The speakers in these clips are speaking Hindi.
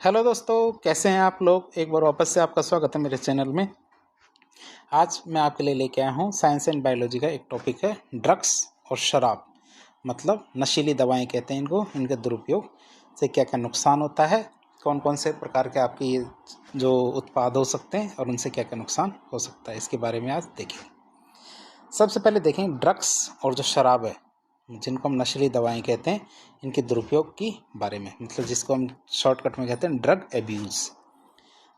हेलो दोस्तों, कैसे हैं आप लोग। एक बार वापस से आपका स्वागत है मेरे चैनल में। आज मैं आपके लिए लेके आया हूँ साइंस एंड बायोलॉजी का एक टॉपिक है ड्रग्स और शराब, मतलब नशीली दवाएं कहते हैं इनको। इनके दुरुपयोग से क्या क्या नुकसान होता है, कौन कौन से प्रकार के आपके ये जो उत्पाद हो सकते हैं और उनसे क्या क्या नुकसान हो सकता है, इसके बारे में आज देखें। सबसे पहले देखें ड्रग्स और जो शराब है, जिनको हम नशीली दवाएं कहते हैं, इनके दुरुपयोग की बारे में, मतलब जिसको हम शॉर्टकट में कहते हैं ड्रग एब्यूज़।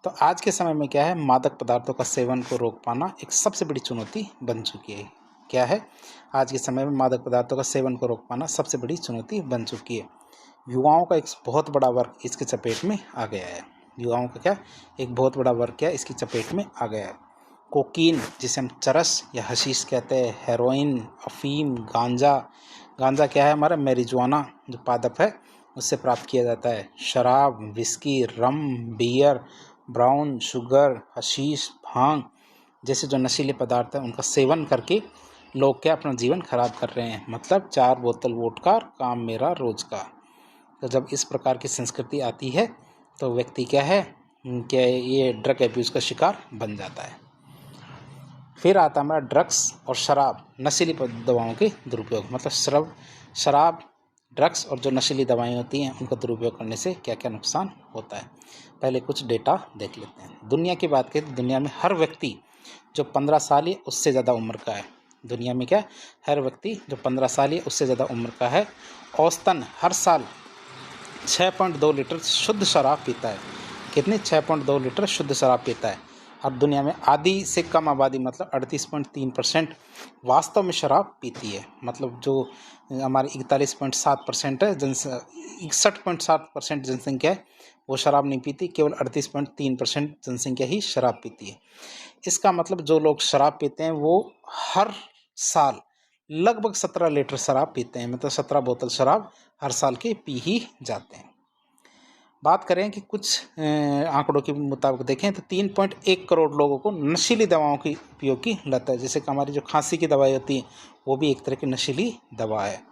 तो आज के समय में क्या है, मादक पदार्थों का सेवन को रोक पाना एक सबसे बड़ी चुनौती बन चुकी है। क्या है, आज के समय में मादक पदार्थों का सेवन को रोक पाना सबसे बड़ी चुनौती बन चुकी है। युवाओं का एक बहुत बड़ा वर्ग इसके चपेट में आ गया है। युवाओं का क्या, एक बहुत बड़ा वर्ग क्या इसकी चपेट में आ गया है। कोकीन, जिसे हम चरस या हशीश कहते हैं, हेरोइन, अफीम, गांजा। गांजा क्या है, हमारा मैरिजुआना जो पादप है उससे प्राप्त किया जाता है। शराब, विस्की, रम, बियर, ब्राउन शुगर, हशीश, भांग जैसे जो नशीले पदार्थ हैं उनका सेवन करके लोग क्या अपना जीवन खराब कर रहे हैं। मतलब 4 बोतल वोडका, काम मेरा रोज का। तो जब इस प्रकार की संस्कृति आती है तो व्यक्ति क्या है, क्या ये ड्रग एब्यूज़ का शिकार बन जाता है। फिर आता है हमारा ड्रग्स और शराब, नशीली दवाओं के दुरुपयोग। मतलब शराब, ड्रग्स और जो नशीली दवाएं होती हैं उनका दुरुपयोग करने से क्या क्या नुकसान होता है। पहले कुछ डेटा देख लेते हैं। दुनिया की बात करें तो दुनिया में हर व्यक्ति जो 15 साल या उससे ज़्यादा उम्र का है, दुनिया में क्या, हर व्यक्ति जो 15 साल या उससे ज़्यादा उम्र का है, औसतन हर साल 6.2 लीटर शुद्ध शराब पीता है। कितनी, 6.2 लीटर शुद्ध शराब पीता है। और दुनिया में आधी से कम आबादी, मतलब 38.3% वास्तव में शराब पीती है। मतलब जो हमारी 41.7% है 61.7% जनसंख्या है वो शराब नहीं पीती, केवल 38.3% जनसंख्या ही शराब पीती है। इसका मतलब जो लोग शराब पीते हैं वो हर साल लगभग 17 लीटर शराब पीते हैं, मतलब 17 बोतल शराब हर साल के पी ही जाते हैं। बात करें कि कुछ आंकड़ों के मुताबिक देखें तो 3.1 करोड़ लोगों को नशीली दवाओं की उपयोग की लत है। जैसे कि हमारी जो खांसी की दवाई होती है वो भी एक तरह की नशीली दवा है।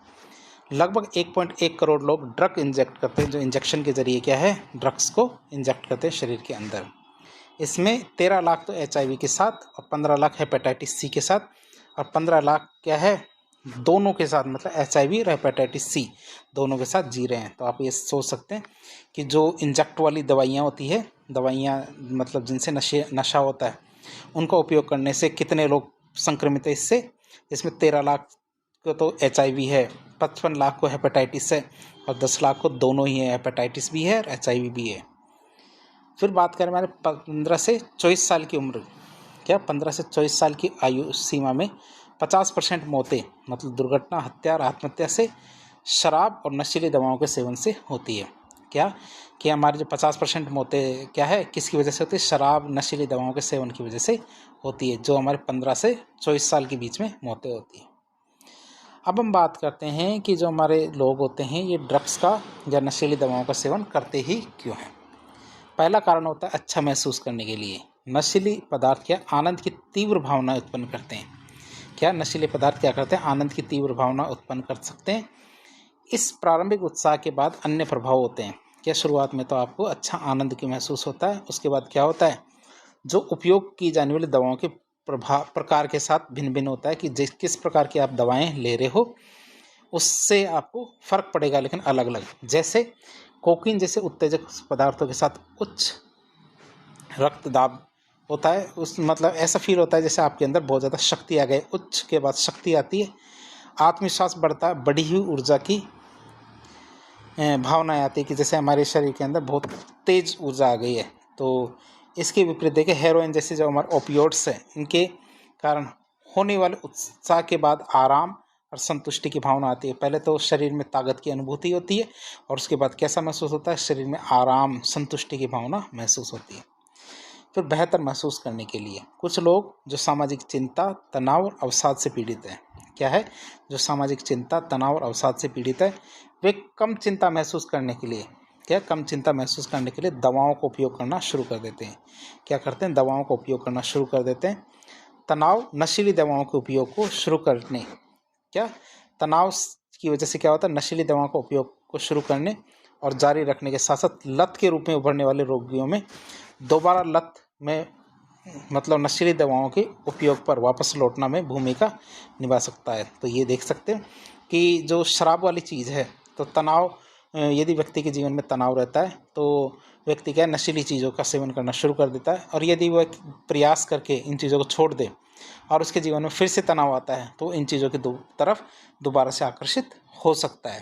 लगभग 1.1 करोड़ लोग ड्रग इंजेक्ट करते हैं, जो इंजेक्शन के जरिए क्या है, ड्रग्स को इंजेक्ट करते हैं शरीर के अंदर। इसमें 13 लाख तो HIV के साथ और 15 लाख हेपेटाइटिस सी के साथ और 15 लाख क्या है दोनों के साथ, मतलब HIV और हेपेटाइटिस सी दोनों के साथ जी रहे हैं। तो आप ये सोच सकते हैं कि जो इंजेक्ट वाली दवाइयाँ होती है, दवाइयाँ मतलब जिनसे नशा होता है, उनका उपयोग करने से कितने लोग संक्रमित है इससे। इसमें 13 लाख को तो HIV है, 55 लाख को हेपेटाइटिस है और 10 लाख को दोनों ही है, हेपेटाइटिस भी है और HIV भी है। फिर बात करें हमारे 15 से 24 साल की उम्र, क्या 15 से 24 साल की आयु सीमा में 50% मौतें, मतलब दुर्घटना, हत्या और आत्महत्या से शराब और नशीली दवाओं के सेवन से होती है। क्या कि हमारी जो 50% मौतें क्या है, किसकी वजह से होती है, शराब नशीली दवाओं के सेवन की वजह से होती है, जो हमारे 15 से 24 साल के बीच में मौतें होती हैं। अब हम बात करते हैं कि जो हमारे लोग होते हैं ये ड्रग्स का या नशीली दवाओं का सेवन करते ही क्यों हैं। पहला कारण होता है अच्छा महसूस करने के लिए। नशीली पदार्थ क्या, आनंद की तीव्र भावना उत्पन्न करते हैं। क्या नशीले पदार्थ क्या करते हैं, आनंद की तीव्र भावना उत्पन्न कर सकते हैं। इस प्रारंभिक उत्साह के बाद अन्य प्रभाव होते हैं। क्या, शुरुआत में तो आपको अच्छा आनंद की महसूस होता है, उसके बाद क्या होता है, जो उपयोग की जाने वाली दवाओं के प्रकार के साथ भिन्न भिन्न होता है कि जिस किस प्रकार की आप दवाएं ले रहे हो उससे आपको फर्क पड़ेगा, लेकिन अलग अलग। जैसे कोकीन जैसे उत्तेजक पदार्थों के साथ उच्च रक्तदाब होता है, उस मतलब ऐसा फील होता है जैसे आपके अंदर बहुत ज़्यादा शक्ति आ गई, उच्च के बाद शक्ति आती है, आत्मविश्वास बढ़ता है, बढ़ी हुई ऊर्जा की भावनाएं आती है कि जैसे हमारे शरीर के अंदर बहुत तेज ऊर्जा आ गई है। तो इसके विपरीत देखें, हेरोइन जैसे जो हमारे ओपियोइड्स हैं, इनके कारण होने वाले उत्साह के बाद आराम और संतुष्टि की भावना आती है। पहले तो शरीर में ताकत की अनुभूति होती है और उसके बाद कैसा महसूस होता है, शरीर में आराम, संतुष्टि की भावना महसूस होती है। फिर बेहतर महसूस करने के लिए कुछ लोग जो सामाजिक चिंता, तनाव और अवसाद से पीड़ित हैं, क्या है, जो सामाजिक चिंता, तनाव और अवसाद से पीड़ित है, वे कम चिंता महसूस करने के लिए, क्या, कम चिंता महसूस करने के लिए दवाओं का उपयोग करना शुरू कर देते हैं। क्या करते हैं, दवाओं का उपयोग करना शुरू कर देते हैं। तनाव, नशीली दवाओं के उपयोग को शुरू करने, क्या, तनाव की वजह से क्या होता है, नशीली दवाओं का उपयोग को शुरू करने और जारी रखने के साथ साथ लत के रूप में उभरने वाले रोगियों में दोबारा लत में मतलब नशीली दवाओं के उपयोग पर वापस लौटना में भूमिका निभा सकता है। तो ये देख सकते हैं कि जो शराब वाली चीज़ है, तो तनाव, यदि व्यक्ति के जीवन में तनाव रहता है तो व्यक्ति क्या नशीली चीज़ों का सेवन करना शुरू कर देता है, और यदि वह प्रयास करके इन चीज़ों को छोड़ दे और उसके जीवन में फिर से तनाव आता है तो इन चीज़ों की तरफ दोबारा से आकर्षित हो सकता है।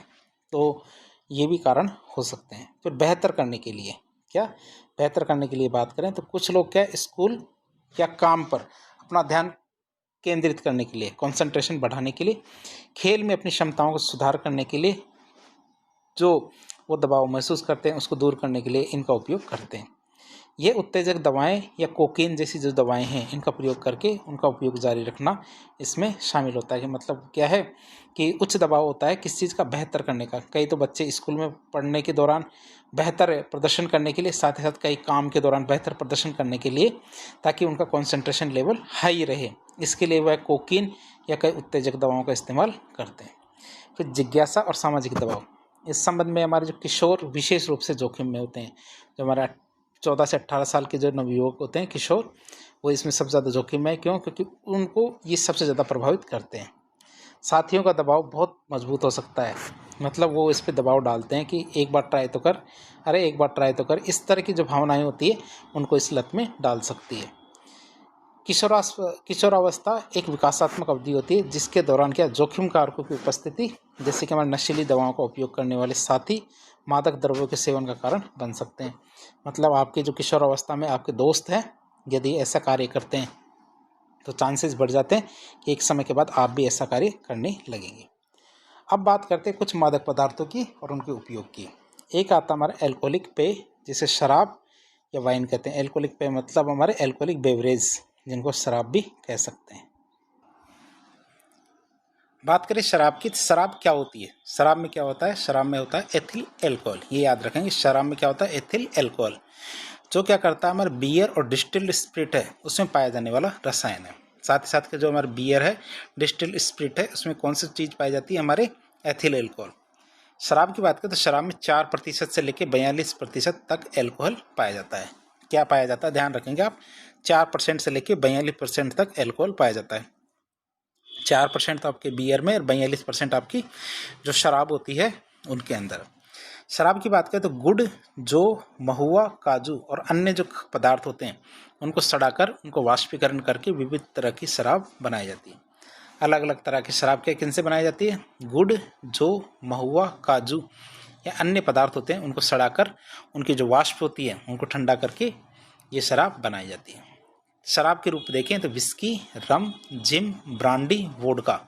तो ये भी कारण हो सकते हैं। फिर बेहतर करने के लिए बेहतर करने के लिए बात करें तो कुछ लोग स्कूल या काम पर अपना ध्यान केंद्रित करने के लिए, कंसंट्रेशन बढ़ाने के लिए, खेल में अपनी क्षमताओं को सुधार करने के लिए जो वो दबाव महसूस करते हैं उसको दूर करने के लिए इनका उपयोग करते हैं। ये उत्तेजक दवाएं या कोकीन जैसी जो दवाएं हैं इनका प्रयोग करके उनका उपयोग जारी रखना इसमें शामिल होता है। कि मतलब क्या है कि उच्च दबाव होता है किस चीज़ का, बेहतर करने का। कई तो बच्चे स्कूल में पढ़ने के दौरान बेहतर प्रदर्शन करने के लिए, साथ ही साथ कई काम के दौरान बेहतर प्रदर्शन करने के लिए, ताकि उनका कंसंट्रेशन लेवल हाई रहे, इसके लिए वह कोकीन या कई उत्तेजक दवाओं का इस्तेमाल करते हैं। फिर जिज्ञासा और सामाजिक दबाव, इस संबंध में हमारे जो किशोर विशेष रूप से जोखिम में होते हैं। जो हमारा 14 से 18 साल के जो नवयुवक होते हैं, किशोर, वो इसमें सबसे ज़्यादा जोखिम में है। क्यों? क्योंकि उनको ये सबसे ज़्यादा प्रभावित करते हैं। साथियों का दबाव बहुत मजबूत हो सकता है, मतलब वो इस पर दबाव डालते हैं कि एक बार ट्राई तो कर, अरे एक बार ट्राई तो कर। इस तरह की जो भावनाएं होती है उनको इस लत में डाल सकती है। किशोरावस्था एक विकासात्मक अवधि होती है जिसके दौरान जोखिम कारकों की उपस्थिति, जैसे कि हमारे नशीली दवाओं का उपयोग करने वाले साथी मादक द्रव्यों के सेवन का कारण बन सकते हैं। मतलब आपके जो किशोरावस्था में आपके दोस्त हैं, यदि ऐसा कार्य करते हैं तो चांसेस बढ़ जाते हैं कि एक समय के बाद आप भी ऐसा कार्य करने लगेंगे। अब बात करते हैं कुछ मादक पदार्थों की और उनके उपयोग की। एक आता हमारा एल्कोहलिक पेय, जिसे शराब या वाइन कहते हैं। एल्कोहलिक पेय मतलब हमारे एल्कोहलिक बेवरेज, जिनको शराब भी कह सकते हैं। बात करें शराब की, तो शराब क्या होती है? शराब में क्या होता है? शराब में होता है एथिल अल्कोहल। ये याद रखेंगे, शराब में क्या होता है? एथिल अल्कोहल, जो क्या करता है हमारे बियर और डिस्टिल्ड स्पिरिट है उसमें पाया जाने वाला रसायन है। साथ ही साथ के जो हमारे बियर है, डिस्टिल्ड स्पिरिट है, उसमें कौन सी चीज़ पाई जाती है? हमारे एथिल अल्कोहल। शराब की बात करें तो शराब में 4% से लेकर 42% तक अल्कोहल पाया जाता है। क्या पाया जाता है? ध्यान रखेंगे आप, 4% से लेकर 42% तक अल्कोहल पाया जाता है। 4% तो आपके बियर में और 42% आपकी जो शराब होती है उनके अंदर। शराब की बात करें तो गुड़, जो महुआ, काजू और अन्य जो पदार्थ होते हैं उनको सड़ाकर उनको वाष्पीकरण करके विविध तरह की शराब बनाई जाती है। अलग अलग तरह की शराब के किन से बनाई जाती है? गुड़, जो महुआ, काजू या अन्य पदार्थ होते हैं उनको सड़ाकर उनकी जो वाष्प होती है उनको ठंडा करके ये शराब बनाई जाती है। शराब के रूप देखें तो विस्की, रम, जिम, ब्रांडी, वोडका,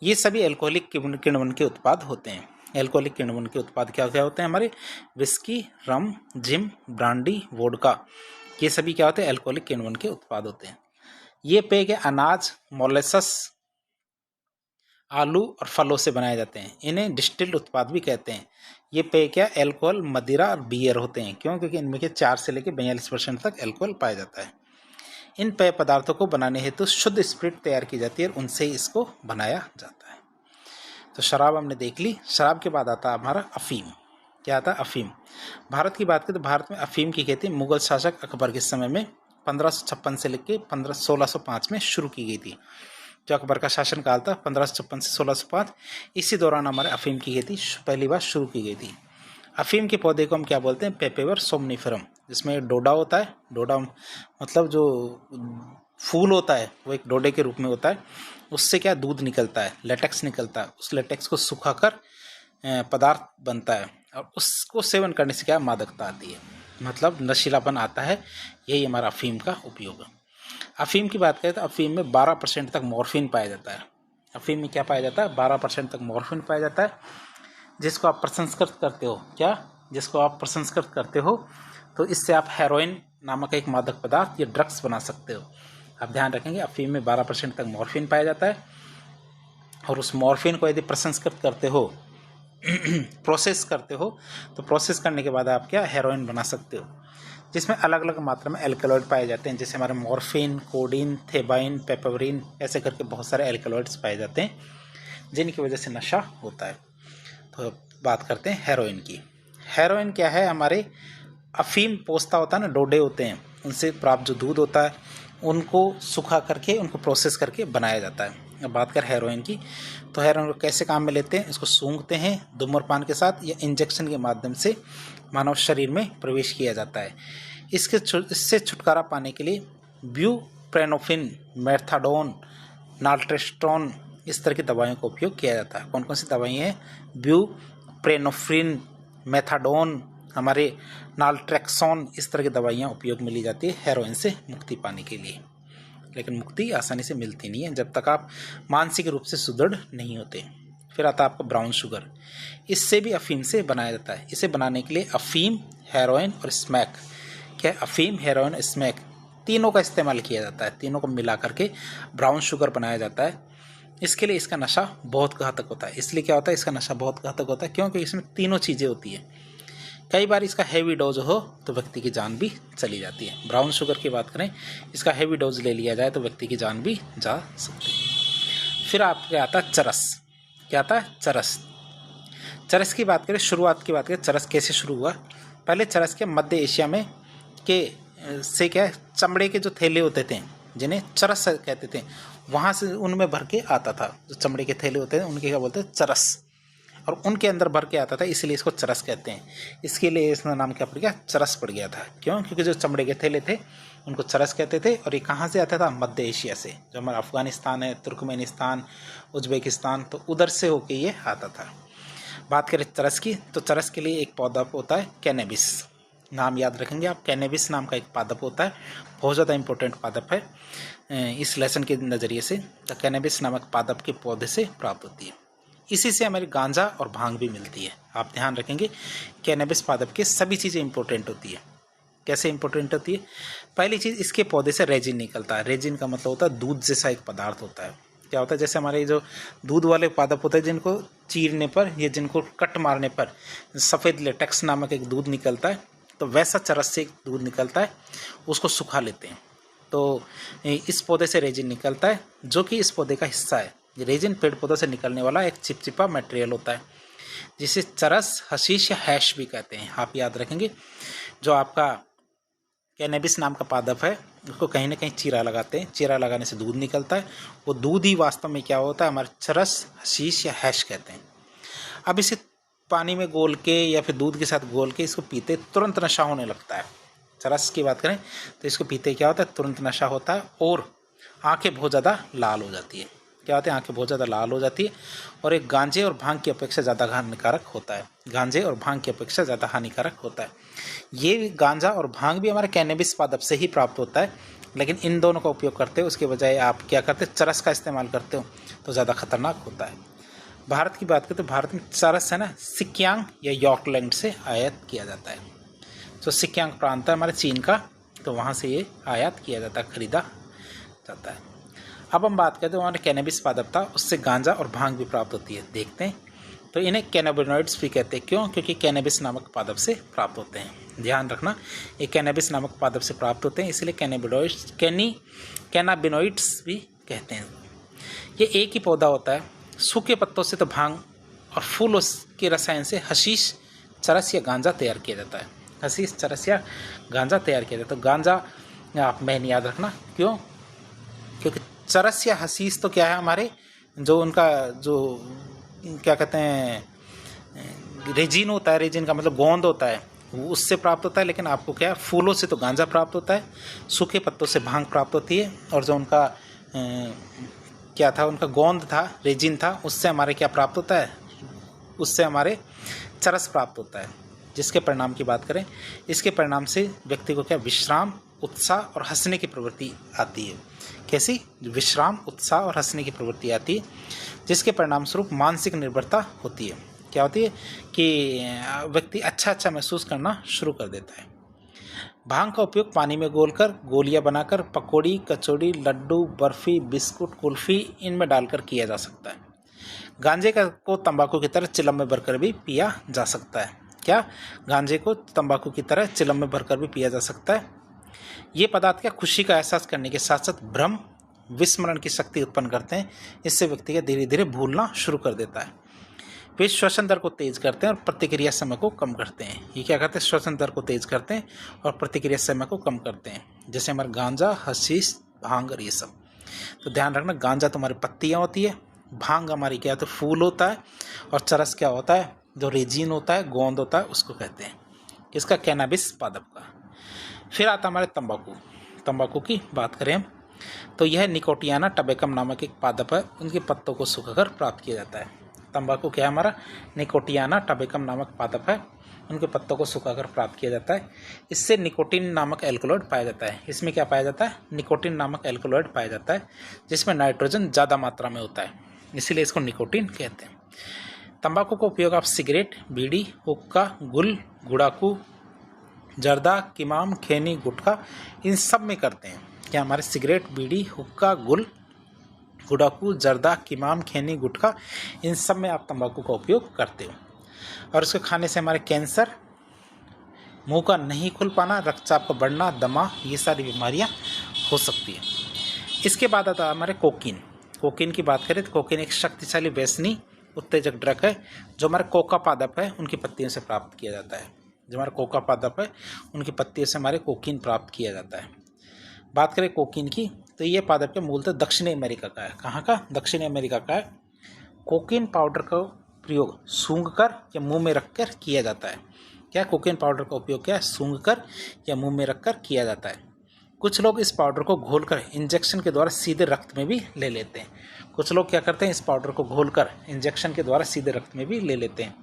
ये सभी अल्कोहलिक किण्वन के उत्पाद होते हैं। अल्कोहलिक किण्वन के उत्पाद क्या क्या होते हैं? हमारे विस्की, रम, जिम, ब्रांडी, वोडका, ये सभी क्या होते हैं? अल्कोहलिक किण्वन के उत्पाद होते हैं। ये पेय के अनाज, मोलेसस, आलू और फलों से बनाए जाते हैं। इन्हें डिस्टिल्ड उत्पाद भी कहते हैं। ये पेय क्या? अल्कोहल, मदिरा और बियर होते हैं। क्यों? क्योंकि इनमें के 4 से लेकर 42% तक अल्कोहल पाया जाता है। इन पेय पदार्थों को बनाने हेतु शुद्ध स्पिरिट तैयार की जाती है और उनसे ही इसको बनाया जाता है। तो शराब हमने देख ली। शराब के बाद आता है हमारा अफीम। क्या आता है? अफीम। भारत की बात करें तो भारत में अफीम की खेती मुगल शासक अकबर के समय में 1556 से लेकर 1605 में शुरू की गई थी। जो अकबर का शासनकाल था 1556 से 1605, इसी दौरान हमारे अफीम की खेती पहली बार शुरू की गई थी। अफीम के पौधे को हम क्या बोलते हैं? पेपेवर सोमनिफरम, जिसमें डोडा होता है। डोडा मतलब जो फूल होता है वो एक डोडे के रूप में होता है। उससे क्या दूध निकलता है, लेटेक्स निकलता है। उस लेटेक्स को सुखाकर पदार्थ बनता है और उसको सेवन करने से क्या मादकता आती है, मतलब नशीलापन आता है। यही हमारा अफीम का उपयोग है। अफीम की बात करें तो अफीम में 12% तक मॉर्फिन पाया जाता है। अफीम में क्या पाया जाता है? 12% तक मॉर्फिन पाया जाता है, जिसको आप प्रसंस्कृत करते हो। क्या? जिसको आप प्रसंस्कृत करते हो तो इससे आप हेरोइन नामक एक मादक पदार्थ या ड्रग्स बना सकते हो। आप ध्यान रखेंगे, अफीम में 12% तक मॉर्फिन पाया जाता है और उस मॉर्फिन को यदि प्रसंस्कृत करते हो प्रोसेस करते हो तो प्रोसेस करने के बाद आप क्या हेरोइन बना सकते हो, जिसमें अलग अलग मात्रा में एल्कलॉइड पाए जाते हैं। जैसे हमारे मॉर्फिन, कोडीन, थेबाइन, पेपरविन, ऐसे करके बहुत सारे एल्कलॉइड्स पाए जाते हैं जिनकी वजह से नशा होता है। तो बात करते हैं हेरोइन की। हेरोइन क्या है, हमारे अफीम पोस्ता होता है ना, डोडे होते हैं, उनसे प्राप्त जो दूध होता है उनको सुखा करके उनको प्रोसेस करके बनाया जाता है। अब बात कर हेरोइन की, तो हेरोइन को कैसे काम में लेते हैं, इसको सूंघते हैं धूम्रपान के साथ या इंजेक्शन के माध्यम से मानव शरीर में प्रवेश किया जाता है। इससे छुटकारा पाने के लिए ब्यूप्रेनोफिन, मेथाडोन, नाल्ट्रेस्टोन इस तरह की दवाइयों का उपयोग किया जाता है। कौन कौन सी दवाइयाँ हैं, ब्यूप्रेनोफिन, मेथाडोन, हमारे नाल्ट्रेक्सोन, इस तरह की दवाइयाँ उपयोग में ली जाती है हेरोइन से मुक्ति पाने के लिए। लेकिन मुक्ति आसानी से मिलती नहीं है जब तक आप मानसिक रूप से सुदृढ़ नहीं होते। फिर आता है आपका ब्राउन शुगर, इससे भी अफीम से बनाया जाता है। इसे बनाने के लिए अफीम, हेरोइन और स्मैक, क्या है, अफीम, हेरोइन, स्मैक तीनों का इस्तेमाल किया जाता है। तीनों को मिला करके ब्राउन शुगर बनाया जाता है। इसके लिए इसका नशा बहुत घातक होता है। इसलिए क्या होता है, इसका नशा बहुत घातक होता है क्योंकि इसमें तीनों चीज़ें होती है। कई बार इसका हैवी डोज हो तो व्यक्ति की जान भी चली जाती है। ब्राउन शुगर की बात करें, इसका हैवी डोज ले लिया जाए तो व्यक्ति की जान भी जा सकती है। फिर आपके आता है चरस। क्या आता है, चरस। चरस की बात करें, शुरुआत की बात करें, चरस कैसे शुरू हुआ। पहले चरस के मध्य एशिया में से क्या है, चमड़े के जो थैले होते थे जिन्हें चरस कहते थे, वहाँ से उनमें भर के आता था। जो चमड़े के थैले होते थे उनके क्या बोलते हैं, चरस, और उनके अंदर भर के आता था, इसलिए इसको चरस कहते हैं। इसके लिए इसका नाम क्या पड़ गया, चरस पड़ गया था। क्यों, क्योंकि जो चमड़े के थैले थे उनको चरस कहते थे। और ये कहाँ से आता था, मध्य एशिया से, जो हमारा अफगानिस्तान है, तुर्कमेनिस्तान, उज्बेकिस्तान, तो उधर से होके ये आता था। बात करें चरस की, तो चरस के लिए एक पौधा होता है कैनेबिस, नाम याद रखेंगे आप, कैनेबिस नाम का एक पादप होता है, बहुत ज़्यादा इंपॉर्टेंट पादप है इस लेसन के नज़रिए से। तो कैनेबिस नामक पादप के पौधे से प्राप्त होती है। इसी से हमारी गांजा और भांग भी मिलती है। आप ध्यान रखेंगे, कैनेबिस पादप के सभी चीज़ें इंपॉर्टेंट होती है। कैसे इंपॉर्टेंट होती है, पहली चीज़, इसके पौधे से रेजिन निकलता है। रेजिन का मतलब होता है दूध जैसा एक पदार्थ होता है। क्या होता है, जैसे हमारे जो दूध वाले पादप होते हैं जिनको चीरने पर या जिनको कट मारने पर सफ़ेद लेटेक्स नामक एक दूध निकलता है, तो वैसा चरस से एक दूध निकलता है, उसको सुखा लेते हैं तो इस पौधे से रेजिन निकलता है, जो कि इस पौधे का हिस्सा है। रेजिन पेड़ पौधों से निकलने वाला एक चिपचिपा मटेरियल होता है, जिसे चरस, हशीश या हैश भी कहते हैं। आप याद रखेंगे, जो आपका कैनेबिस नाम का पादप है उसको कहीं ना कहीं चीरा लगाते हैं, चीरा लगाने से दूध निकलता है। वो दूध ही वास्तव में क्या होता है, हमारे चरस, हशीश या हैश कहते हैं। अब इसे पानी में घोल के या फिर दूध के साथ घोल के इसको पीते तुरंत नशा होने लगता है। चरस की बात करें तो इसको पीते क्या होता है, तुरंत नशा होता है और आंखें बहुत ज़्यादा लाल हो जाती है। क्या होता है, आंखें बहुत ज़्यादा लाल हो जाती है और एक गांजे और भांग की अपेक्षा ज़्यादा हानिकारक होता है। गांजे और भांग की अपेक्षा ज़्यादा हानिकारक होता है। ये गांजा और भांग भी हमारे कैनेबिस पादप से ही प्राप्त होता है, लेकिन इन दोनों का उपयोग करते हो उसके बजाय आप क्या करते हैं, चरस का इस्तेमाल करते हो तो ज़्यादा खतरनाक होता है। भारत की बात करें तो भारत में चरस है ना, सिक्यांग या यॉर्कलैंड से आयात किया जाता है। जो सिक्यांग प्रांत है हमारे चीन का, तो वहाँ से ये आयात किया जाता है, खरीदा जाता है। अब हम बात करते हैं, हमारे कैनेबिस पादप था, उससे गांजा और भांग भी प्राप्त होती है। देखते हैं, तो इन्हें कैनाबिनॉइड्स भी कहते हैं। क्यों, क्योंकि कैनेबिस नामक पादप से प्राप्त होते हैं। ध्यान रखना, ये कैनेबिस नामक पादप से प्राप्त होते हैं, इसलिए कैनाबिनॉइड्स भी कहते हैं। ये एक ही पौधा होता है, सूखे पत्तों से तो भांग और फूलों के रसायन से हशीश, चरस या गांजा तैयार किया जाता है। हशीश, चरस या गांजा तैयार किया जाता है। तो गांजा आप मैंने याद रखना, क्यों, क्योंकि चरस या हशीश तो क्या है, हमारे जो उनका जो क्या कहते हैं रेजिन होता है, रेजिन का मतलब गोंद होता है, वो उससे प्राप्त होता है। लेकिन आपको क्या है, फूलों से तो गांजा प्राप्त होता है, सूखे पत्तों से भांग प्राप्त होती है, और जो उनका क्या था, उनका गोंद था, रेजिन था, उससे हमारे क्या प्राप्त होता है, उससे हमारे चरस प्राप्त होता है। जिसके परिणाम की बात करें, इसके परिणाम से व्यक्ति को क्या, विश्राम, उत्साह और हंसने की प्रवृत्ति आती है। कैसी, विश्राम, उत्साह और हंसने की प्रवृत्ति आती है, जिसके परिणाम स्वरूप मानसिक निर्भरता होती है। क्या होती है कि व्यक्ति अच्छा महसूस करना शुरू कर देता है। भांग का उपयोग पानी में घोलकर, गोलियां बनाकर, पकौड़ी, कचौड़ी, लड्डू, बर्फी, बिस्कुट, कुल्फी इनमें डालकर किया जा सकता है। गांजे को तंबाकू की तरह चिलम में भरकर भी पिया जा सकता है। क्या, गांजे को तंबाकू की तरह चिलम में भरकर भी पिया जा सकता है। ये पदार्थ क्या, खुशी का एहसास करने के साथ साथ भ्रम, विस्मरण की शक्ति उत्पन्न करते हैं। इससे व्यक्ति का धीरे धीरे भूलना शुरू कर देता है। वे श्वसन दर को तेज करते हैं और प्रतिक्रिया समय को कम करते हैं। ये क्या करते हैं? श्वसन दर को तेज करते हैं और प्रतिक्रिया समय को कम करते हैं। जैसे हमारे गांजा, हशीश, भांग और ये सब। तो ध्यान रखना, गांजा तुम्हारी पत्तियाँ होती है, भांग हमारी क्या होता है? फूल होता है, और चरस क्या होता है? जो रेजिन होता है, गोंद होता है, उसको कहते हैं। इसका कैनाबिस पादप का। फिर आता हमारे तंबाकू। तंबाकू की बात करें हम तो यह निकोटियाना टबेकम नामक एक पादप है, उनके पत्तों को सुखाकर प्राप्त किया जाता है। तंबाकू क्या है हमारा? निकोटियाना टबेकम नामक पादप है, उनके पत्तों को सुखाकर प्राप्त किया जाता है। इससे निकोटिन नामक एल्कोलॉइड पाया जाता है। इसमें क्या पाया जाता है? निकोटिन नामक एल्कोलॉइड पाया जाता है, जिसमें नाइट्रोजन ज़्यादा मात्रा में होता है, इसीलिए इसको निकोटिन कहते हैं। तंबाकू का उपयोग आप सिगरेट, बीड़ी, हुक्का, गुल, गुड़ाकू, जर्दा, किमाम, खैनी, गुटखा इन सब में करते हैं। क्या हमारे सिगरेट, बीड़ी, हुक्का, गुल, गुड़ाकू, जर्दा, किमाम, खैनी, गुटखा इन सब में आप तंबाकू का उपयोग करते हो। और इसको खाने से हमारे कैंसर, मुंह का नहीं खुल पाना, रक्तचाप का बढ़ना, दमा, ये सारी बीमारियां हो सकती है। इसके बाद आता है हमारे कोकीन। कोकीन की बात करें तो कोकीन एक शक्तिशाली व्यसनी उत्तेजक ड्रग है, जो हमारे कोका पादप है उनकी पत्तियों से प्राप्त किया जाता है। जो हमारा कोका पादप है उनकी पत्तियों से हमारे कोकीन प्राप्त किया जाता है। बात करें कोकीन की तो ये पादप के मूलतः दक्षिणी अमेरिका का है। कहाँ का? दक्षिणी अमेरिका का है। कोकीन पाउडर का प्रयोग सूंघकर या मुंह में रखकर किया जाता है। क्या? कोकीन पाउडर का उपयोग क्या है? सूंघकर या मुंह में रखकर किया जाता है। कुछ लोग इस पाउडर को घोलकर इंजेक्शन के द्वारा सीधे रक्त में भी ले लेते हैं। कुछ लोग क्या करते हैं? इस पाउडर को घोलकर इंजेक्शन के द्वारा सीधे रक्त में भी ले लेते हैं।